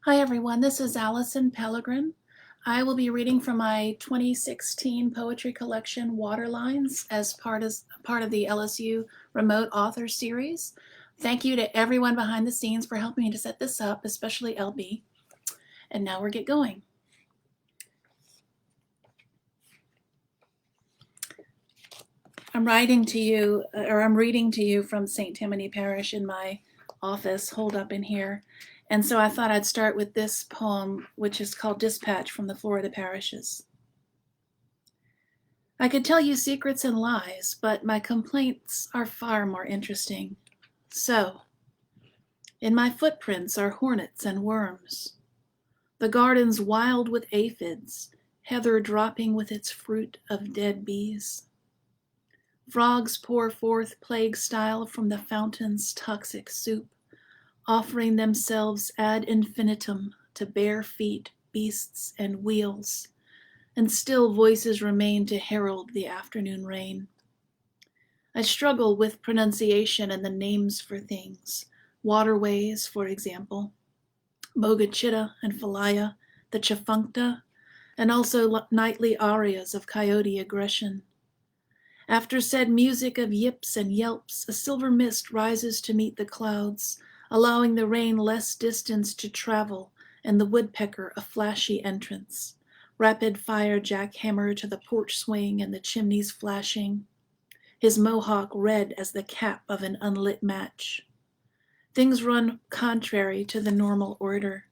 Hi everyone, this is Alison Pelegrin. I will be reading from my 2016 poetry collection Waterlines as part of the LSU Remote Author Series. Thank you to everyone behind the scenes for helping me to set this up, especially LB. And now we'll get going. I'm reading to you from St. Tammany Parish in my office, holed up in here. And so I thought I'd start with this poem, which is called Dispatch from the Florida Parishes. I could tell you secrets and lies, but my complaints are far more interesting. So, in my footprints are hornets and worms. The garden's wild with aphids, heather dropping with its fruit of dead bees. Frogs pour forth plague style from the fountain's toxic soup, offering themselves ad infinitum to bare feet, beasts, and wheels, and still voices remain to herald the afternoon rain. I struggle with pronunciation and the names for things, waterways, for example, Mogachitta and Falaya, the Chafuncta, and also nightly arias of coyote aggression. After said music of yips and yelps, a silver mist rises to meet the clouds, allowing the rain less distance to travel and the woodpecker a flashy entrance. Rapid fire jackhammer to the porch swing and the chimneys flashing, his mohawk red as the cap of an unlit match. Things run contrary to the normal order.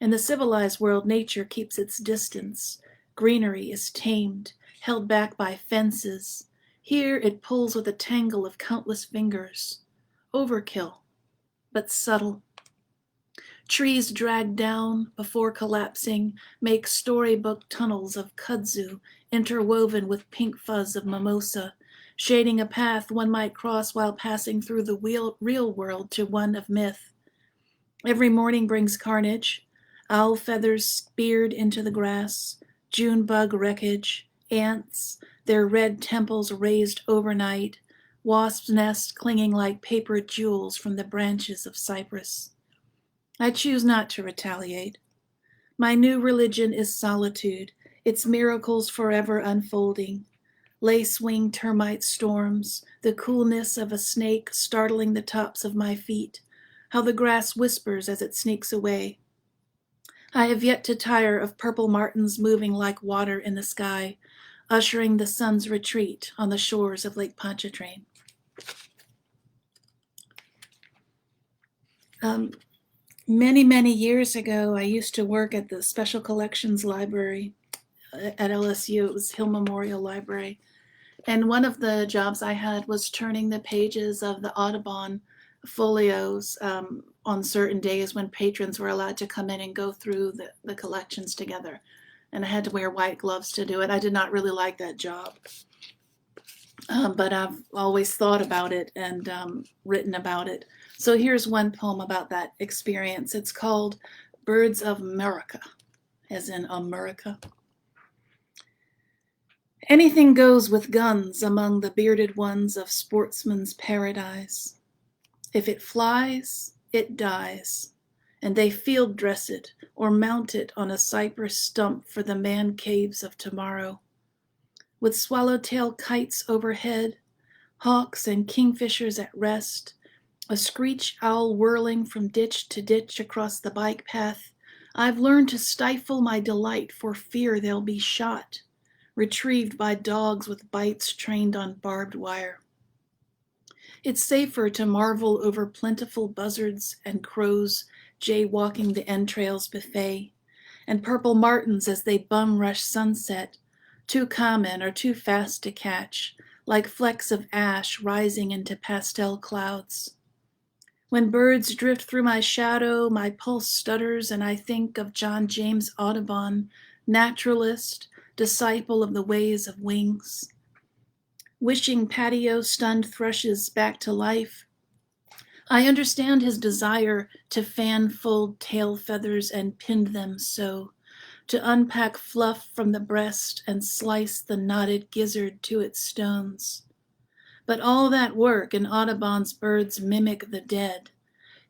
In the civilized world, nature keeps its distance. Greenery is tamed, held back by fences. Here it pulls with a tangle of countless fingers. Overkill, but subtle. Trees dragged down before collapsing make storybook tunnels of kudzu interwoven with pink fuzz of mimosa, shading a path one might cross while passing through the real world to one of myth. Every morning brings carnage, owl feathers speared into the grass, June bug wreckage, ants, their red temples raised overnight, wasps' nests clinging like paper jewels from the branches of cypress. I choose not to retaliate. My new religion is solitude, its miracles forever unfolding. Lace-winged termite storms, the coolness of a snake startling the tops of my feet, how the grass whispers as it sneaks away. I have yet to tire of purple martins moving like water in the sky, ushering the sun's retreat on the shores of Lake Pontchartrain. Many years ago, I used to work at the Special Collections Library at LSU. It was Hill Memorial Library. And one of the jobs I had was turning the pages of the Audubon folios on certain days when patrons were allowed to come in and go through the collections together. And I had to wear white gloves to do it. I did not really like that job. But I've always thought about it and written about it. So here's one poem about that experience. It's called Birds of America, as in America. Anything goes with guns among the bearded ones of sportsman's paradise. If it flies, it dies, and they field dress it or mount it on a cypress stump for the man caves of tomorrow. With swallowtail kites overhead, hawks and kingfishers at rest, a screech owl whirling from ditch to ditch across the bike path, I've learned to stifle my delight for fear they'll be shot, retrieved by dogs with bites trained on barbed wire. It's safer to marvel over plentiful buzzards and crows jaywalking the entrails buffet, and purple martins as they bum rush sunset, too common or too fast to catch, like flecks of ash rising into pastel clouds. When birds drift through my shadow, my pulse stutters and I think of John James Audubon, naturalist, disciple of the ways of wings. Wishing patio-stunned thrushes back to life, I understand his desire to fan fold tail feathers and pin them so, to unpack fluff from the breast and slice the knotted gizzard to its stones. But all that work and Audubon's birds mimic the dead,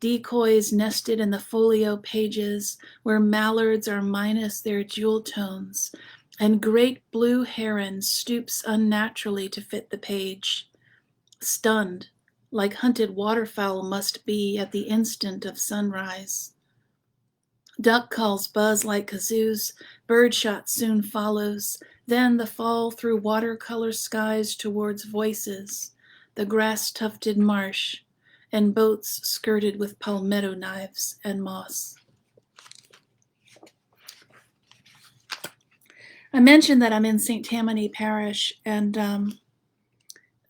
decoys nested in the folio pages where mallards are minus their jewel tones, and great blue heron stoops unnaturally to fit the page, stunned, like hunted waterfowl must be at the instant of sunrise. Duck calls buzz like kazoos, birdshot soon follows, then the fall through watercolor skies towards voices, the grass-tufted marsh, and boats skirted with palmetto knives and moss. I mentioned that I'm in St. Tammany Parish, and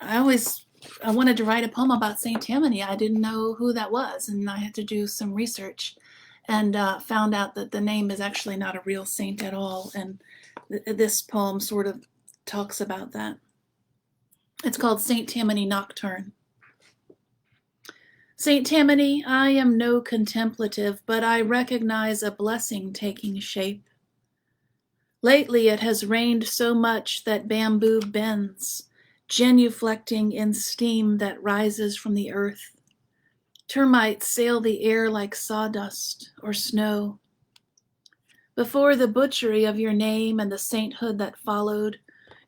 I wanted to write a poem about St. Tammany. I didn't know who that was, and I had to do some research and found out that the name is actually not a real saint at all, and this poem sort of talks about that. It's called St. Tammany Nocturne. St. Tammany, I am no contemplative, but I recognize a blessing taking shape. Lately it has rained so much that bamboo bends, genuflecting in steam that rises from the earth. Termites sail the air like sawdust or snow. Before the butchery of your name and the sainthood that followed,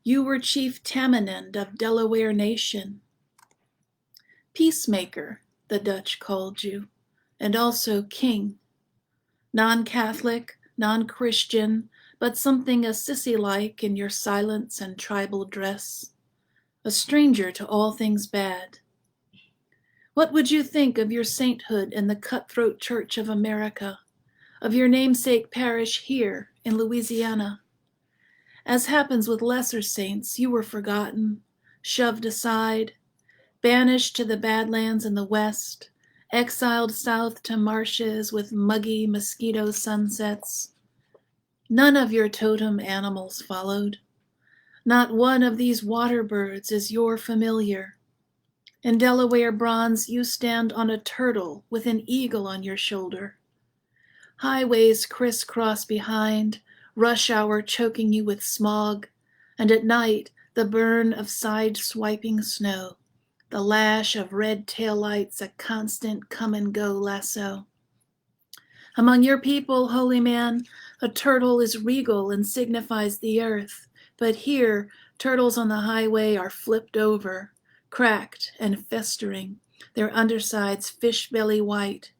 you were Chief Tamanend of Delaware Nation. Peacemaker, the Dutch called you, and also king. Non-Catholic, non-Christian, but something a sissy-like in your silence and tribal dress. A stranger to all things bad. What would you think of your sainthood in the cutthroat Church of America, of your namesake parish here in Louisiana? As happens with lesser saints, you were forgotten, shoved aside, banished to the Badlands in the West, exiled south to marshes with muggy mosquito sunsets. None of your totem animals followed. Not one of these water birds is your familiar. In Delaware bronze, you stand on a turtle with an eagle on your shoulder. Highways crisscross behind, rush hour choking you with smog, and at night the burn of side-swiping snow, the lash of red taillights, a constant come-and-go lasso. Among your people, holy man, a turtle is regal and signifies the earth, but here turtles on the highway are flipped over, cracked and festering, their undersides fish-belly white.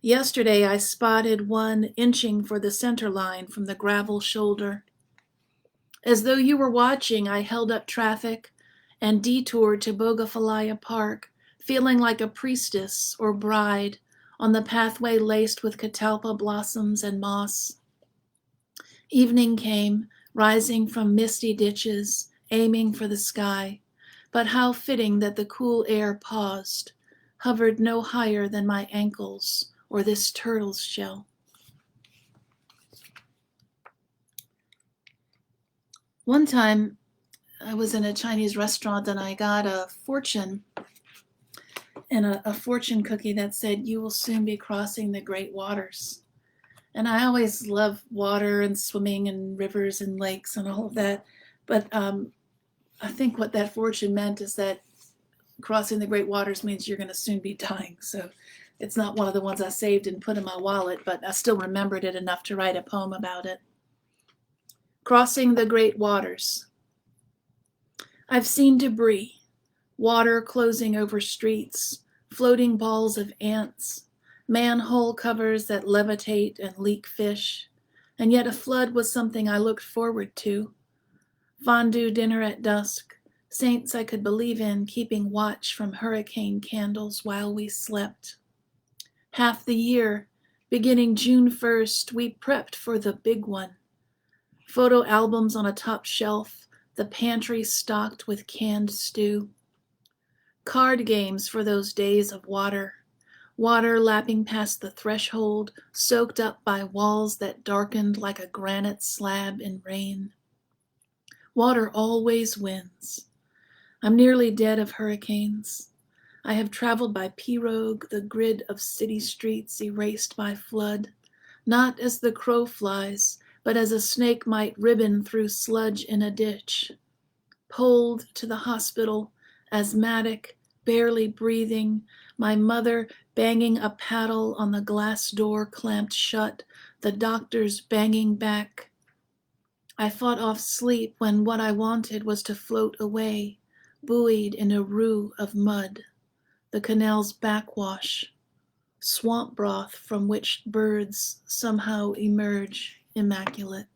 Yesterday I spotted one inching for the center line from the gravel shoulder. As though you were watching, I held up traffic and detoured to Bogafalaya Park, feeling like a priestess or bride on the pathway laced with catalpa blossoms and moss. Evening came, rising from misty ditches, aiming for the sky, but how fitting that the cool air paused, hovered no higher than my ankles or this turtle's shell. One time, I was in a Chinese restaurant and I got a fortune and a fortune cookie that said, "You will soon be crossing the great waters." And I always love water and swimming and rivers and lakes and all of that. But I think what that fortune meant is that crossing the great waters means you're going to soon be dying. So it's not one of the ones I saved and put in my wallet, but I still remembered it enough to write a poem about it. Crossing the great waters. I've seen debris, water closing over streets, floating balls of ants, manhole covers that levitate and leak fish, and yet a flood was something I looked forward to. Fondue dinner at dusk, saints I could believe in keeping watch from hurricane candles while we slept. Half the year, beginning June 1st, we prepped for the big one. Photo albums on a top shelf, the pantry stocked with canned stew. Card games for those days of water lapping past the threshold, soaked up by walls that darkened like a granite slab in rain. Water always wins. I'm nearly dead of hurricanes. I have traveled by pirogue, the grid of city streets erased by flood, not as the crow flies, but as a snake might ribbon through sludge in a ditch. Pulled to the hospital, asthmatic, barely breathing, my mother banging a paddle on the glass door clamped shut, the doctors banging back. I fought off sleep when what I wanted was to float away, buoyed in a rue of mud, the canal's backwash, swamp broth from which birds somehow emerge immaculate.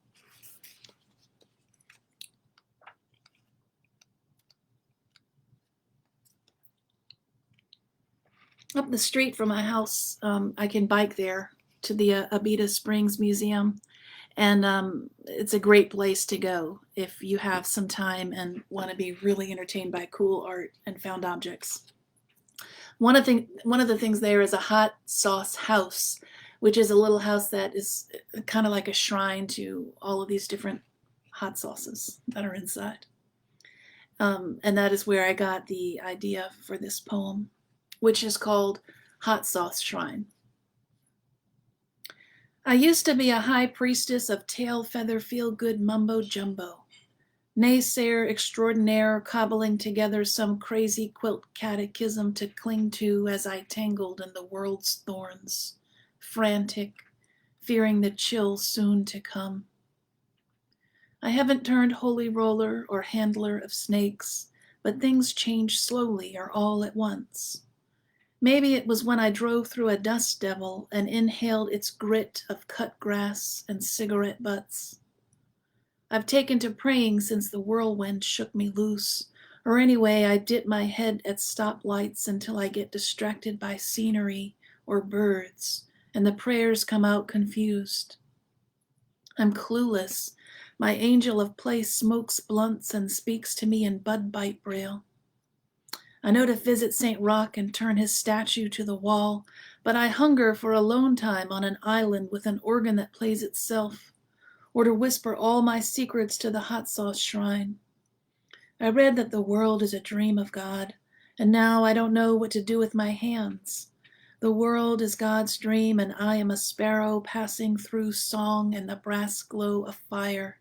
Up the street from my house, I can bike there to the Abita Springs Museum. And it's a great place to go if you have some time and want to be really entertained by cool art and found objects. One of the things there is a hot sauce house, which is a little house that is kind of like a shrine to all of these different hot sauces that are inside. And that is where I got the idea for this poem, which is called Hot Sauce Shrine. I used to be a high priestess of tail feather feel good mumbo jumbo, naysayer extraordinaire cobbling together some crazy quilt catechism to cling to as I tangled in the world's thorns, frantic, fearing the chill soon to come. I haven't turned holy roller or handler of snakes, but things change slowly or all at once. Maybe it was when I drove through a dust devil and inhaled its grit of cut grass and cigarette butts. I've taken to praying since the whirlwind shook me loose, or anyway, I dip my head at stoplights until I get distracted by scenery or birds, and the prayers come out confused. I'm clueless. My angel of place smokes blunts and speaks to me in bud bite braille. I know to visit St. Roch and turn his statue to the wall, but I hunger for alone time on an island with an organ that plays itself, or to whisper all my secrets to the hot sauce shrine. I read that the world is a dream of God, and now I don't know what to do with my hands. The world is God's dream, and I am a sparrow passing through song and the brass glow of fire.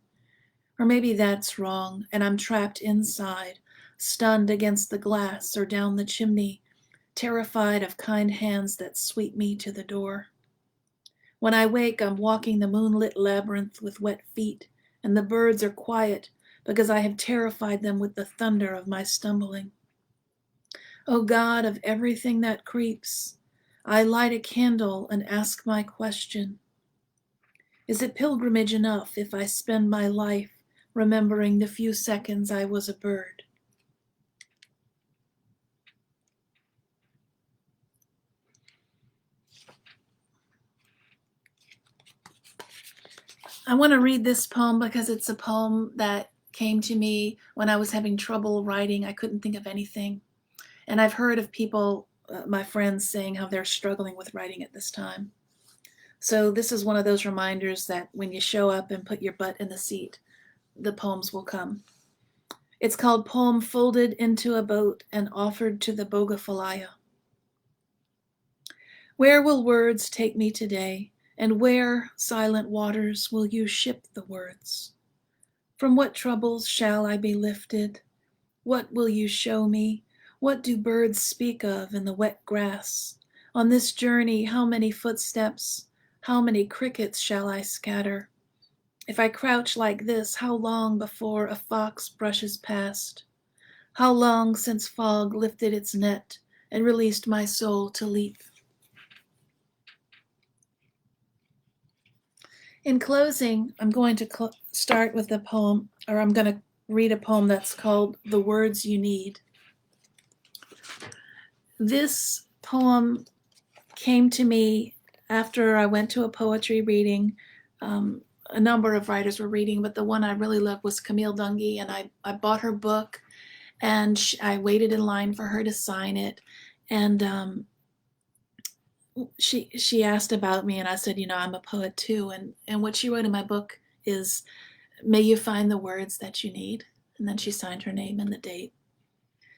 Or maybe that's wrong, and I'm trapped inside, stunned against the glass or down the chimney, terrified of kind hands that sweep me to the door. When I wake, I'm walking the moonlit labyrinth with wet feet, and the birds are quiet because I have terrified them with the thunder of my stumbling. O God of everything that creeps, I light a candle and ask my question. Is it pilgrimage enough if I spend my life remembering the few seconds I was a bird? I want to read this poem because it's a poem that came to me when I was having trouble writing. I couldn't think of anything. And I've heard of people, my friends, saying how they're struggling with writing at this time. So this is one of those reminders that when you show up and put your butt in the seat, the poems will come. It's called Poem Folded into a Boat and Offered to the Bogafalaya. Where will words take me today? And where, silent waters, will you ship the words? From what troubles shall I be lifted? What will you show me? What do birds speak of in the wet grass? On this journey, how many footsteps, how many crickets shall I scatter? If I crouch like this, how long before a fox brushes past? How long since fog lifted its net and released my soul to leap? In closing, I'm going to start with a poem, or I'm going to read a poem that's called The Words You Need. This poem came to me after I went to a poetry reading. A number of writers were reading, but the one I really loved was Camille Dungy, and I bought her book, and I waited in line for her to sign it, and she asked about me, and I said, I'm a poet too, and what she wrote in my book is, may you find the words that you need, and then she signed her name and the date.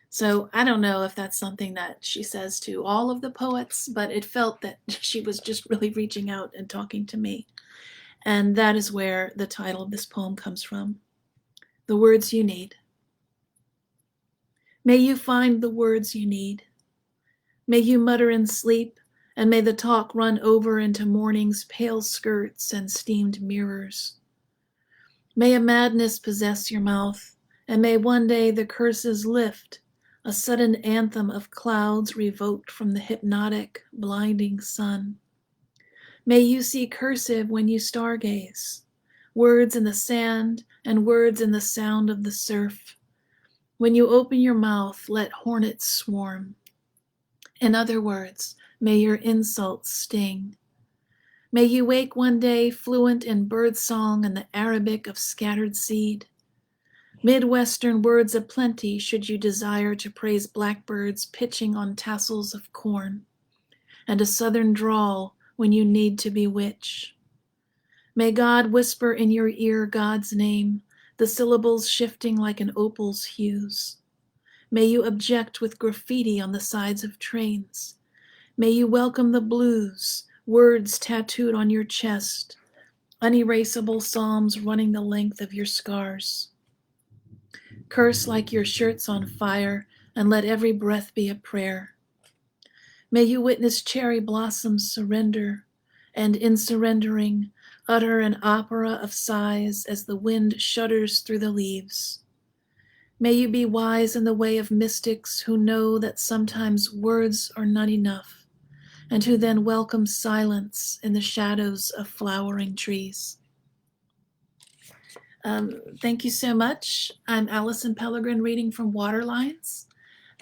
So I don't know if that's something that she says to all of the poets, but it felt that she was just really reaching out and talking to me. And that is where the title of this poem comes from. The Words You Need. May you find the words you need. May you mutter in sleep, and may the talk run over into morning's pale skirts and steamed mirrors. May a madness possess your mouth, and may one day the curses lift, a sudden anthem of clouds revoked from the hypnotic, blinding sun. May you see cursive when you stargaze, words in the sand and words in the sound of the surf. When you open your mouth, let hornets swarm. In other words, may your insults sting. May you wake one day fluent in birdsong and the Arabic of scattered seed. Midwestern words aplenty should you desire to praise blackbirds pitching on tassels of corn, and a southern drawl when you need to bewitch. May God whisper in your ear God's name, the syllables shifting like an opal's hues. May you object with graffiti on the sides of trains. May you welcome the blues, words tattooed on your chest, unerasable psalms running the length of your scars. Curse like your shirt's on fire, and let every breath be a prayer. May you witness cherry blossoms surrender, and in surrendering, utter an opera of sighs as the wind shudders through the leaves. May you be wise in the way of mystics who know that sometimes words are not enough, and who then welcome silence in the shadows of flowering trees. Thank you so much. I'm Alison Pelegrin reading from Waterlines,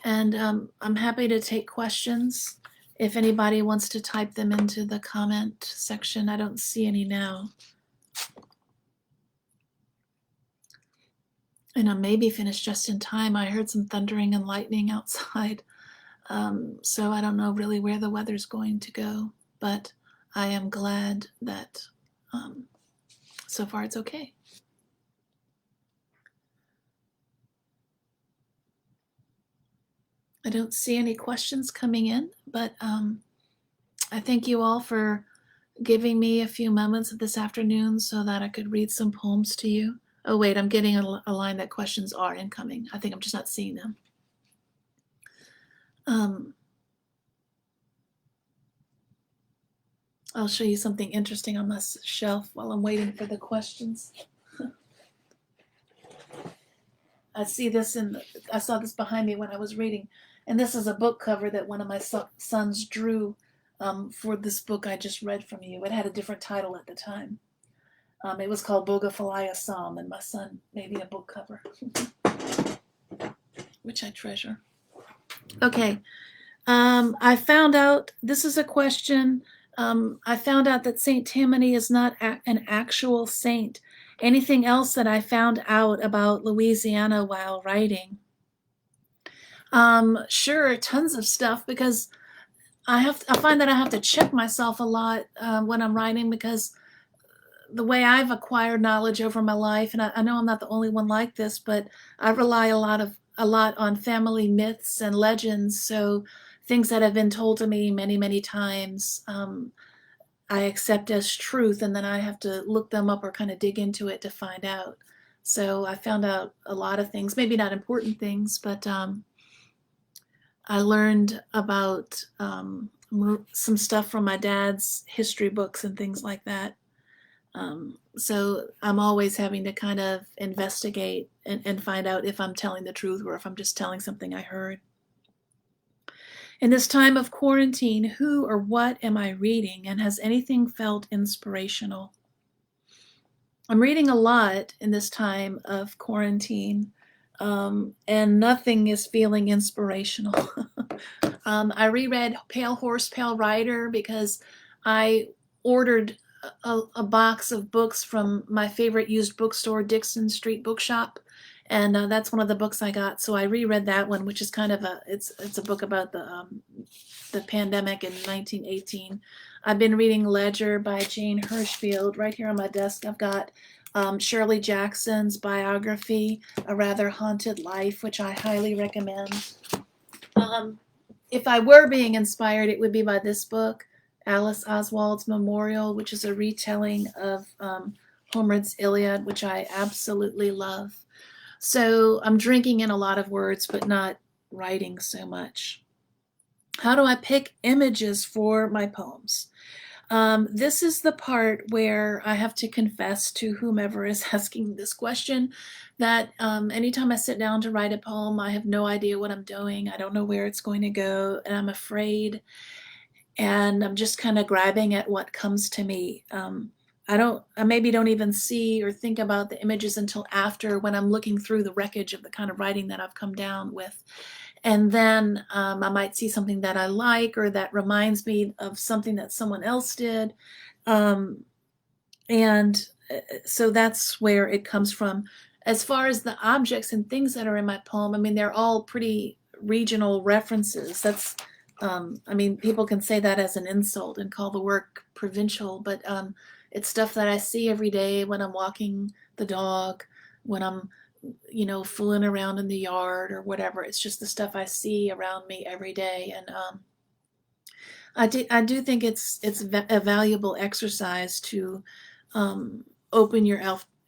and I'm happy to take questions if anybody wants to type them into the comment section. I don't see any now. And I maybe finished just in time. I heard some thundering and lightning outside. So I don't know really where the weather's going to go, but I am glad that so far it's okay. I don't see any questions coming in, but I thank you all for giving me a few moments this afternoon so that I could read some poems to you. Oh wait, I'm getting a line that questions are incoming. I think I'm just not seeing them. I'll show you something interesting on my shelf while I'm waiting for the questions. I see this I saw this behind me when I was reading, and this is a book cover that one of my sons drew for this book I just read from you. It had a different title at the time. It was called Bogophilia Psalm, and my son made me a book cover, which I treasure. Okay, I found out, this is a question, I found out that Saint Tammany is not an actual saint. Anything else that I found out about Louisiana while writing? Sure, tons of stuff, because I find that I have to check myself a lot when I'm writing, because the way I've acquired knowledge over my life, and I know I'm not the only one like this, but I rely a lot on family myths and legends. So things that have been told to me many, many times, I accept as truth, and then I have to look them up or kind of dig into it to find out. So I found out a lot of things, maybe not important things, but I learned about some stuff from my dad's history books and things like that. So I'm always having to kind of investigate and find out if I'm telling the truth or if I'm just telling something I heard. In this time of quarantine, who or what am I reading, and has anything felt inspirational? I'm reading a lot in this time of quarantine, and nothing is feeling inspirational. I reread Pale Horse, Pale Rider because I ordered a box of books from my favorite used bookstore, Dixon Street Bookshop, and that's one of the books I got. So I reread that one, which is kind of it's a book about the pandemic in 1918. I've been reading Ledger by Jane Hirschfield. Right here on my desk, I've got Shirley Jackson's biography, A Rather Haunted Life, which I highly recommend. If I were being inspired, it would be by this book, Alice Oswald's Memorial, which is a retelling of Homer's Iliad, which I absolutely love. So I'm drinking in a lot of words, but not writing so much. How do I pick images for my poems? This is the part where I have to confess to whomever is asking this question that anytime I sit down to write a poem, I have no idea what I'm doing. I don't know where it's going to go, and I'm afraid, and I'm just kind of grabbing at what comes to me. I maybe don't even see or think about the images until after, when I'm looking through the wreckage of the kind of writing that I've come down with. And then I might see something that I like, or that reminds me of something that someone else did. Um, and so that's where it comes from. As far as the objects and things that are in my poem, I mean, they're all pretty regional references. I mean, people can say that as an insult and call the work provincial, but it's stuff that I see every day when I'm walking the dog, when I'm, fooling around in the yard or whatever. It's just the stuff I see around me every day. And I do think it's a valuable exercise to um, open your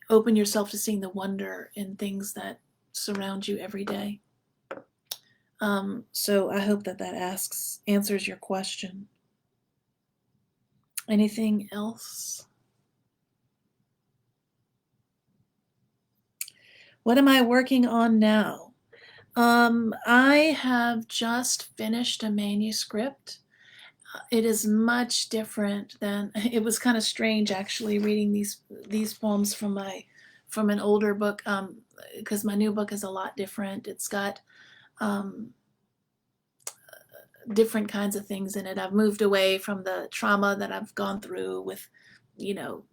open yourself to seeing the wonder in things that surround you every day. So I hope that answers your question. Anything else? What am I working on now? I have just finished a manuscript. It is much different than it was kind of strange actually reading these poems from an older book, because my new book is a lot different. It's got um, different kinds of things in it. I've moved away from the trauma that I've gone through with, you know,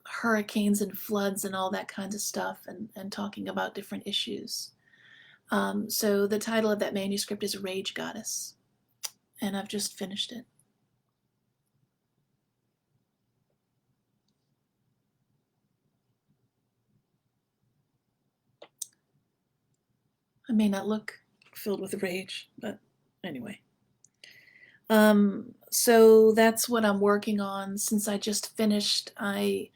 hurricanes and floods and all that kinds of stuff, and talking about different issues. So the title of that manuscript is Rage Goddess, and I've just finished it. I may not look filled with rage, but anyway. So that's what I'm working on. Since I just finished, I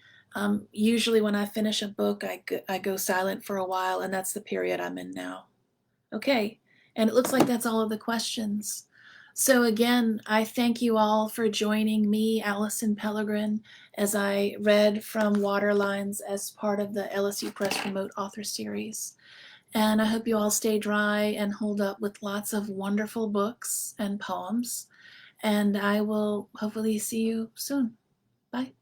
usually when I finish a book, I go silent for a while, and that's the period I'm in now. Okay, and it looks like that's all of the questions. So again, I thank you all for joining me, Alison Pelegrin, as I read from Waterlines as part of the LSU Press Remote Author Series. And I hope you all stay dry and hold up with lots of wonderful books and poems. And I will hopefully see you soon. Bye.